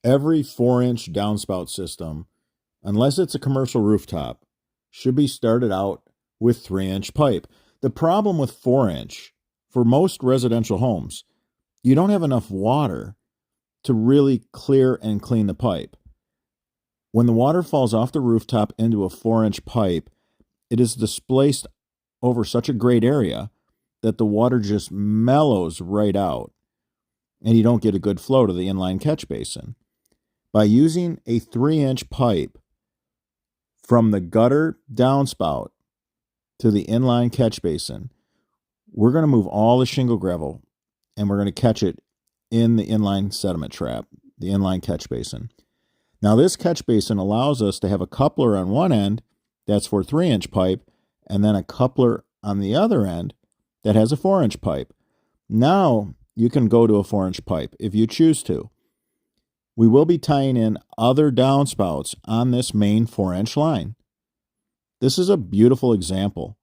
Every 4-inch downspout system, unless it's a commercial rooftop, should be started out with 3-inch pipe. The problem with 4-inch, for most residential homes, you don't have enough water to really clear and clean the pipe. When the water falls off the rooftop into a 4-inch pipe, it is displaced over such a great area that the water just mellows right out, and you don't get a good flow to the inline catch basin. By using a 3-inch pipe from the gutter downspout to the inline catch basin, we're going to move all the shingle gravel and we're going to catch it in the inline sediment trap, the inline catch basin. Now, this catch basin allows us to have a coupler on one end that's for 3-inch pipe, and then a coupler on the other end that has a 4-inch pipe. Now, you can go to a 4-inch pipe if you choose to. We will be tying in other downspouts on this main 4-inch line. This is a beautiful example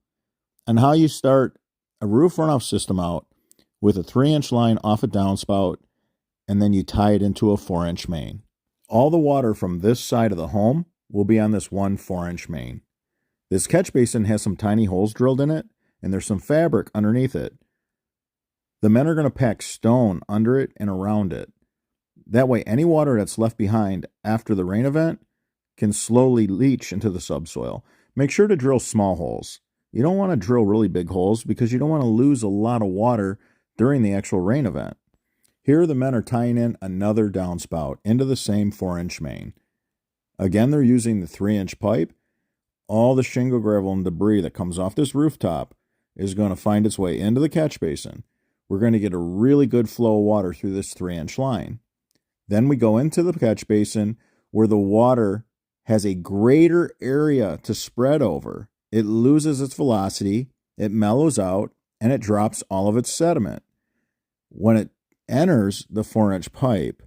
on how you start a roof runoff system out with a 3-inch line off a downspout, and then you tie it into a 4-inch main. All the water from this side of the home will be on this one 4-inch main. This catch basin has some tiny holes drilled in it, and there's some fabric underneath it. The men are going to pack stone under it and around it. That way, any water that's left behind after the rain event can slowly leach into the subsoil. Make sure to drill small holes. You don't want to drill really big holes because you don't want to lose a lot of water during the actual rain event. Here, the men are tying in another downspout into the same 4-inch main. Again, they're using the 3-inch pipe. All the shingle, gravel, and debris that comes off this rooftop is going to find its way into the catch basin. We're going to get a really good flow of water through this 3-inch line. Then we go into the catch basin where the water has a greater area to spread over. It loses its velocity, it mellows out, and it drops all of its sediment. When it enters the 4-inch pipe,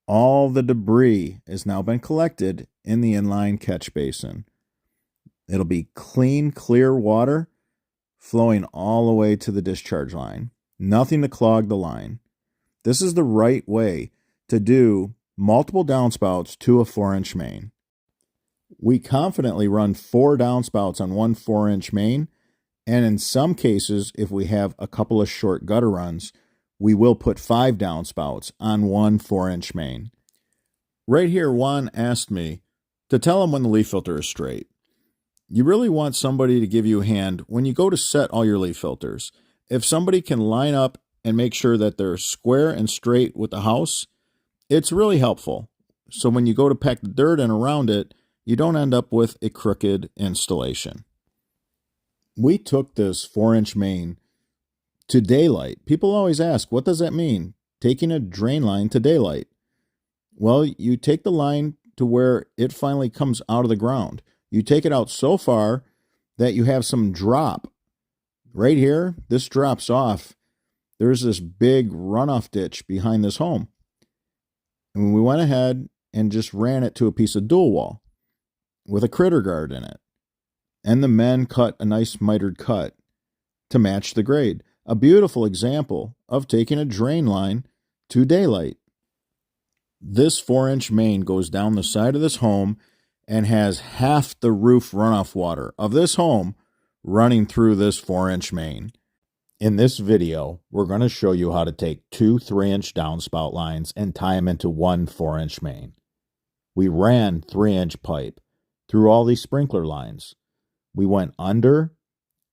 all the debris has now been collected in the inline catch basin. It'll be clean, clear water flowing all the way to the discharge line. Nothing to clog the line. This is the right way to do multiple downspouts to a 4-inch main. We confidently run 4 downspouts on one 4-inch main, and in some cases, if we have a couple of short gutter runs, we will put 5 downspouts on one 4-inch main. Right here, Juan asked me to tell him when the leaf filter is straight. You really want somebody to give you a hand when you go to set all your leaf filters. If somebody can line up and make sure that they're square and straight with the house, it's really helpful. So when you go to pack the dirt in around it, you don't end up with a crooked installation. We took this 4-inch main to daylight. People always ask, what does that mean? Taking a drain line to daylight. Well, you take the line to where it finally comes out of the ground. You take it out so far that you have some drop. Right here, this drops off. There's this big runoff ditch behind this home. And we went ahead and just ran it to a piece of dual wall with a critter guard in it. And the men cut a nice mitered cut to match the grade. A beautiful example of taking a drain line to daylight. This 4-inch main goes down the side of this home and has half the roof runoff water of this home running through this 4-inch main. In this video, we're going to show you how to take 2 3-inch downspout lines and tie them into one 4-inch main. We ran 3-inch pipe through all these sprinkler lines. We went under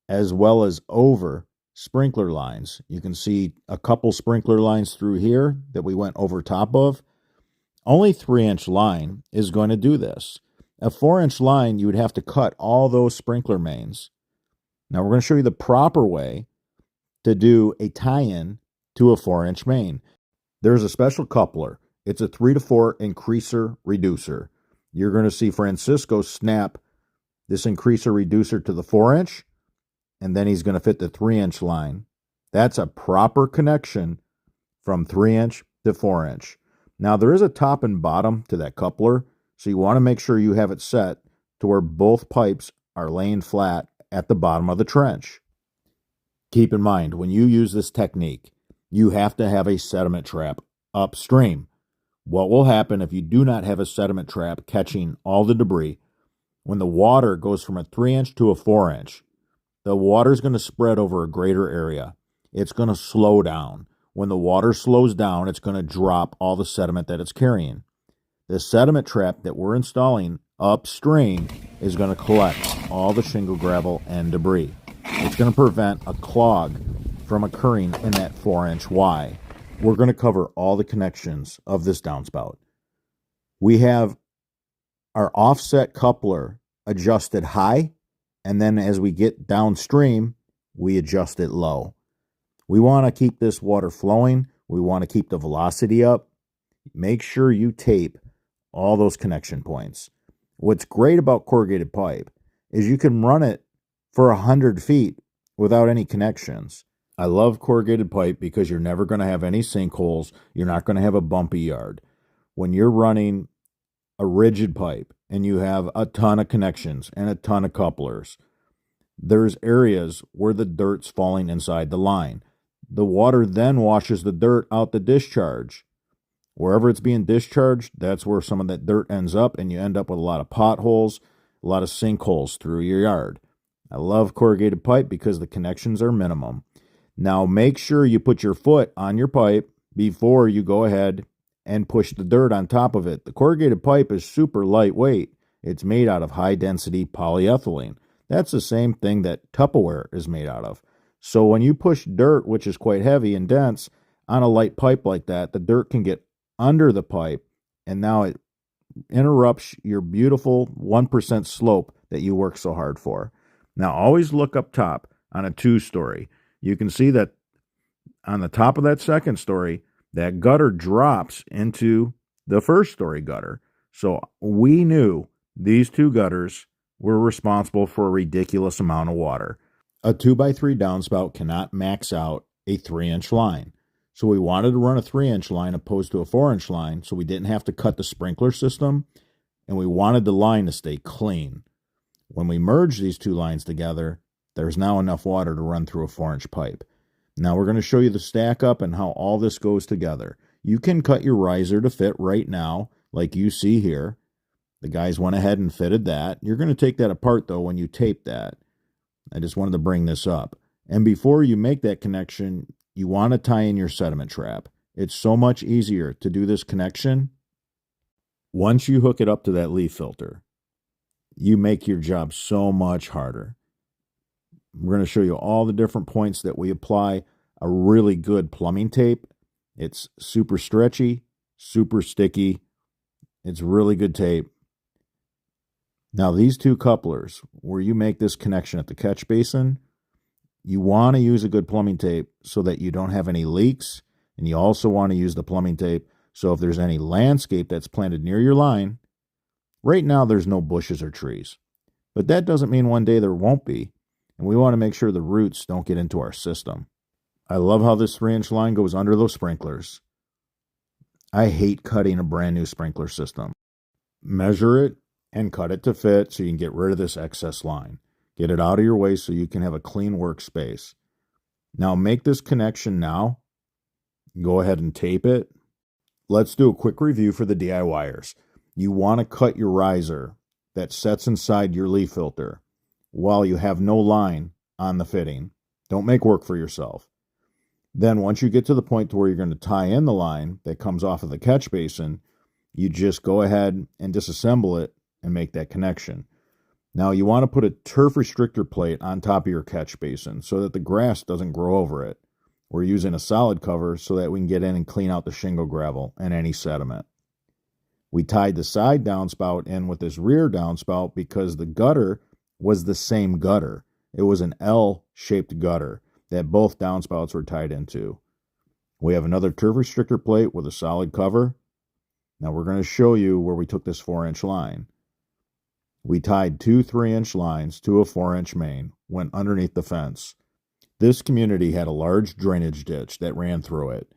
as well as over sprinkler lines. You can see a couple sprinkler lines through here that we went over top of. Only 3-inch line is going to do this. A 4-inch line, you would have to cut all those sprinkler mains. Now we're going to show you the proper way to do a tie-in to a 4-inch main. There's a special coupler. It's a 3 to 4 increaser reducer. You're going to see Francisco snap this increaser reducer to the 4-inch, and then he's going to fit the 3-inch line. That's a proper connection from 3-inch to 4-inch. Now there is a top and bottom to that coupler, so you want to make sure you have it set to where both pipes are laying flat at the bottom of the trench. Keep in mind, when you use this technique, you have to have a sediment trap upstream. What will happen if you do not have a sediment trap catching all the debris? When the water goes from a 3-inch to a 4-inch, the water is going to spread over a greater area. It's going to slow down. When the water slows down, it's going to drop all the sediment that it's carrying. The sediment trap that we're installing upstream is going to collect all the shingle, gravel, and debris. It's going to prevent a clog from occurring in that 4-inch Y. We're going to cover all the connections of this downspout. We have our offset coupler adjusted high, and then as we get downstream, we adjust it low. We want to keep this water flowing. We want to keep the velocity up. Make sure you tape all those connection points. What's great about corrugated pipe is you can run it for 100 feet without any connections. I love corrugated pipe because you're never going to have any sinkholes. You're not going to have a bumpy yard. When you're running a rigid pipe and you have a ton of connections and a ton of couplers, there's areas where the dirt's falling inside the line. The water then washes the dirt out the discharge. Wherever it's being discharged, that's where some of that dirt ends up, and you end up with a lot of potholes, a lot of sinkholes through your yard. I love corrugated pipe because the connections are minimum. Now make sure you put your foot on your pipe before you go ahead and push the dirt on top of it. The corrugated pipe is super lightweight. It's made out of high-density polyethylene. That's the same thing that Tupperware is made out of. So when you push dirt, which is quite heavy and dense, on a light pipe like that, the dirt can get under the pipe, and now it interrupts your beautiful 1% slope that you work so hard for. Now always look up top on a 2-story. You can see that on the top of that 2nd story, that gutter drops into the 1st-story gutter. So we knew these 2 gutters were responsible for a ridiculous amount of water. A 2x3 downspout cannot max out a 3-inch line. So we wanted to run a 3-inch line opposed to a 4-inch line so we didn't have to cut the sprinkler system, and we wanted the line to stay clean. When we merge these 2 lines together, there's now enough water to run through a 4-inch pipe. Now we're going to show you the stack up and how all this goes together. You can cut your riser to fit right now, like you see here. The guys went ahead and fitted that. You're going to take that apart, though, when you tape that. I just wanted to bring this up. And before you make that connection, you want to tie in your sediment trap. It's so much easier to do this connection once you hook it up to that leaf filter. You make your job so much harder. We're going to show you all the different points that we apply a really good plumbing tape. It's super stretchy, super sticky. It's really good tape. Now these 2 couplers, where you make this connection at the catch basin, you want to use a good plumbing tape so that you don't have any leaks, and you also want to use the plumbing tape so if there's any landscape that's planted near your line, right now there's no bushes or trees. But that doesn't mean one day there won't be, and we want to make sure the roots don't get into our system. I love how this 3-inch line goes under those sprinklers. I hate cutting a brand new sprinkler system. Measure it and cut it to fit so you can get rid of this excess line. Get it out of your way so you can have a clean workspace. Now make this connection now. Go ahead and tape it. Let's do a quick review for the DIYers. You want to cut your riser that sets inside your leaf filter while you have no line on the fitting. Don't make work for yourself. Then once you get to the point to where you're going to tie in the line that comes off of the catch basin, you just go ahead and disassemble it and make that connection. Now you want to put a turf restrictor plate on top of your catch basin so that the grass doesn't grow over it. We're using a solid cover so that we can get in and clean out the shingle, gravel, and any sediment. We tied the side downspout in with this rear downspout because the gutter was the same gutter. It was an L-shaped gutter that both downspouts were tied into. We have another turf restrictor plate with a solid cover. Now we're going to show you where we took this 4-inch line. We tied 2 3-inch lines to a 4-inch main, went underneath the fence. This community had a large drainage ditch that ran through it.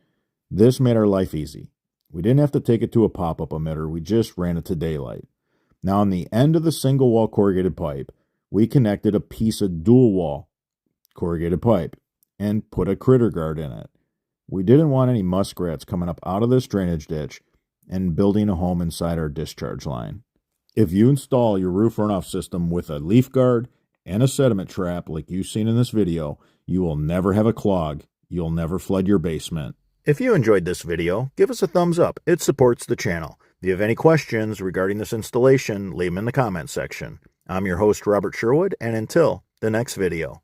This made our life easy. We didn't have to take it to a pop-up emitter, we just ran it to daylight. Now on the end of the single wall corrugated pipe, we connected a piece of dual wall corrugated pipe and put a critter guard in it. We didn't want any muskrats coming up out of this drainage ditch and building a home inside our discharge line. If you install your roof runoff system with a leaf guard and a sediment trap like you've seen in this video, you will never have a clog. You'll never flood your basement. If you enjoyed this video, give us a thumbs up. It supports the channel. If you have any questions regarding this installation, leave them in the comments section. I'm your host, Robert Sherwood, and until the next video.